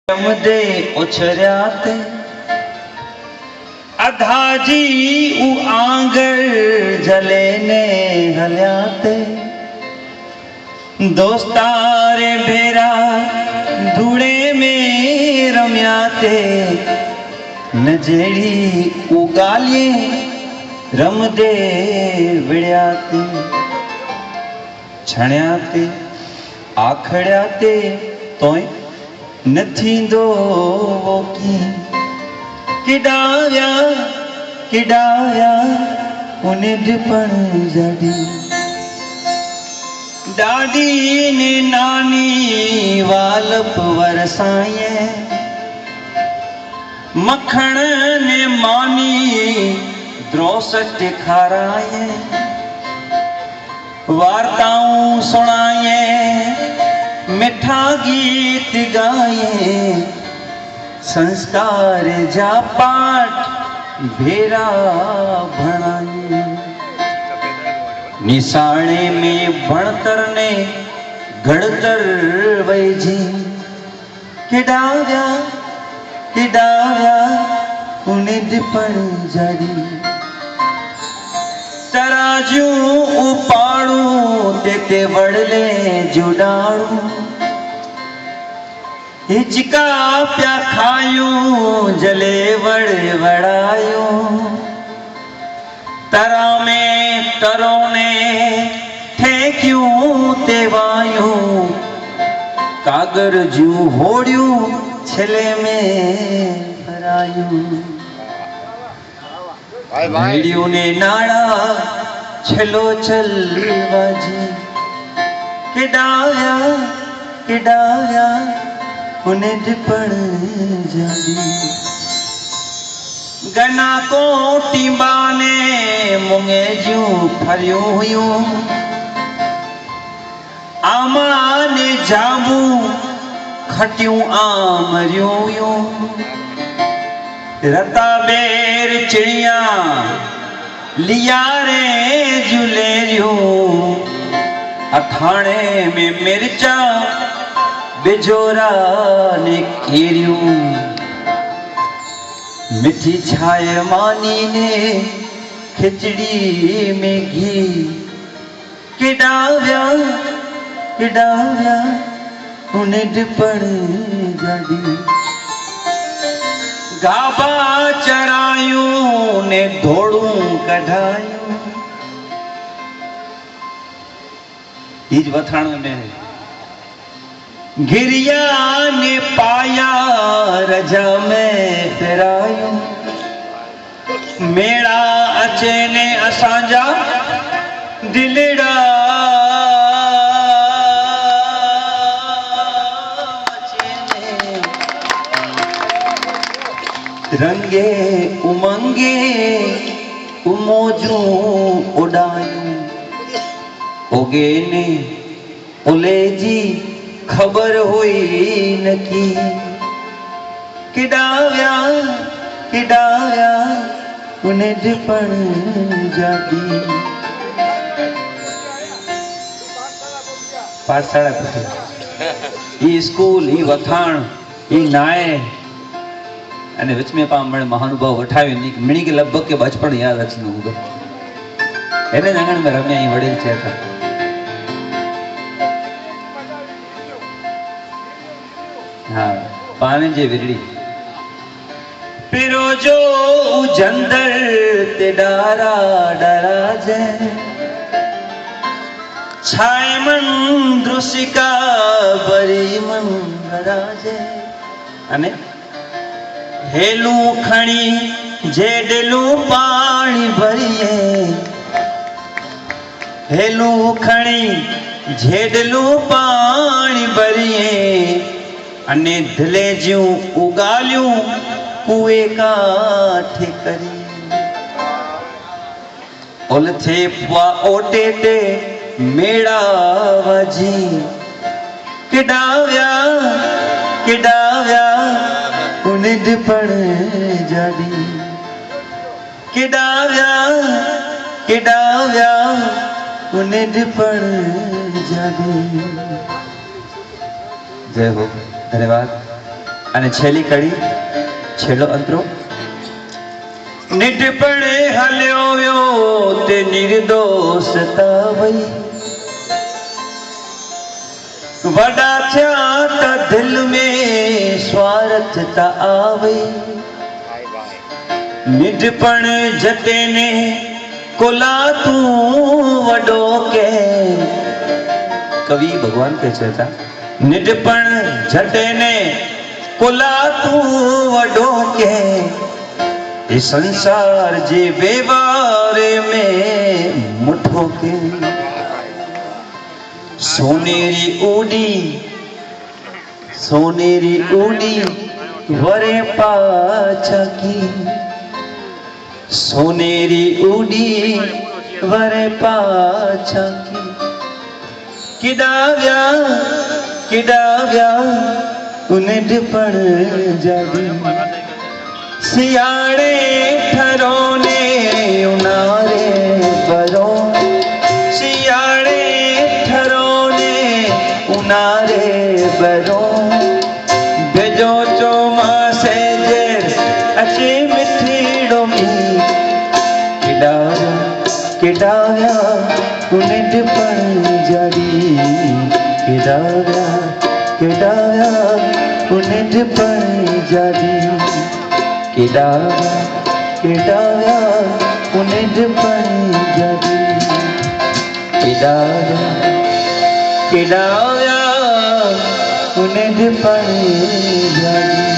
दे उछरियाते अधाजी उ आंगर जले ने हलियाते दोस्तारे भेरा धूड़े में रम्याते नजेड़ी उगालिए रमदे विड़याते छण्याते आखड़याते तोय नथी दो किडाया किडाया उन्हें डिपण जड़ी दादी ने नानी वालप वरसाए मखण ने मानी द्रोसट खाराए वार्ताओं सुनाए मिठा गीत गाए संस्कार जा पाठ भेरा भणाए निशाणे में भणतर ने घड़तर वैजी किडाव्या किडाव्या उन्हें डिपण जड़ी तराजू उपाड़ू ते वड़ले जुड़ाड़ू हिचका प्या खायूं जले वड़ वड़ायूं तरा में तरों ने ठेक्यूं तेवायूं कागर जू होड़ियूं छले में भरायूं भेड़ियों ने नाड़ा छलो चल बाजी किडाया किडाया उन्हें डिपण जादी गना को टीबा ने मुंगे जू फरियूं हुयूं आमा ने जामू खटियूं आमरियूं हुयूं रता बेर चिड़िया लियारे जुलेरियूं अखाणे में मिर्चा बिजोरा ने केरियूं मिठी छाए मानी ने खिचड़ी में घी किडाव्या किडाव्या उन्हें डिपण जड़ी गाबा चरायूं ने धोड़ू कढ़ायूं इज वथाण में गिरिया ने पाया रजा में फिरायूं मेड़ा अचे ने असांजा दिलड़ा रंगे उमंगे उमोजू उड़ायूं ओगे ने उले जी खबर हुई न की किडाव्या किडाव्या उन्हें डिपण जादी पाठशाला ये स्कूल ये वथाण ये नाए अने विच में पामण महानुभाव वठाव्यो नी मिणी के लगभग के बचपन याद अचनो होगा एने जंगण में रम्या ही वडेल छे था हाँ पानी जे विरड़ी पिरो जो उजंदर ते डारा डरा जे छाए मन द्रुसिका बरी मन राजे अने हेलू खणी जेडलू पानी भरिए हेलू खणी जेडलू पानी भरिए अने दिले जूं उगालियूं कुए का ठिकरी ओल थे पुआ ओटे ते मेड़ा वजी किडाव्या किडाव्या उन्हें डिपण जादी किडाव्या किडाव्या उन्हें डिपण जादी जय हो, धन्यवाद। અને છેલ્લી કડી, છેલ્લો અંતરો. નિડપણે હલ્યો વ્યો તે નિર્દોષતા વઈ, વડા થયા તા દિલ में સ્વાર્થતા આવી, નિડપણ જતે ને કોલા તું વડો કે. કવિ ભગવાન કહે છે હતા, નિડપણ જટે ને કોલા તું વડો કે, ये संसार जे व्यवहारे में मुठो के. सोनेरी उड़ी वरे पाछा की, सोनेरी उड़ी वरे पाछा की. किडाव्या उन्हें पण जागी, सियाड़े ठरो ने उनारे बरो, सियाड़े ठरो ने उनारे बरो. भेजो चोमासे जे अचे मिठीड़ो मी, किडाव्या उन्हें पण जागी, किडाव्या उन्हें पण जागी. किडाव्या उन्हें पण जागी, किडाव्या उन्हें पण जागी.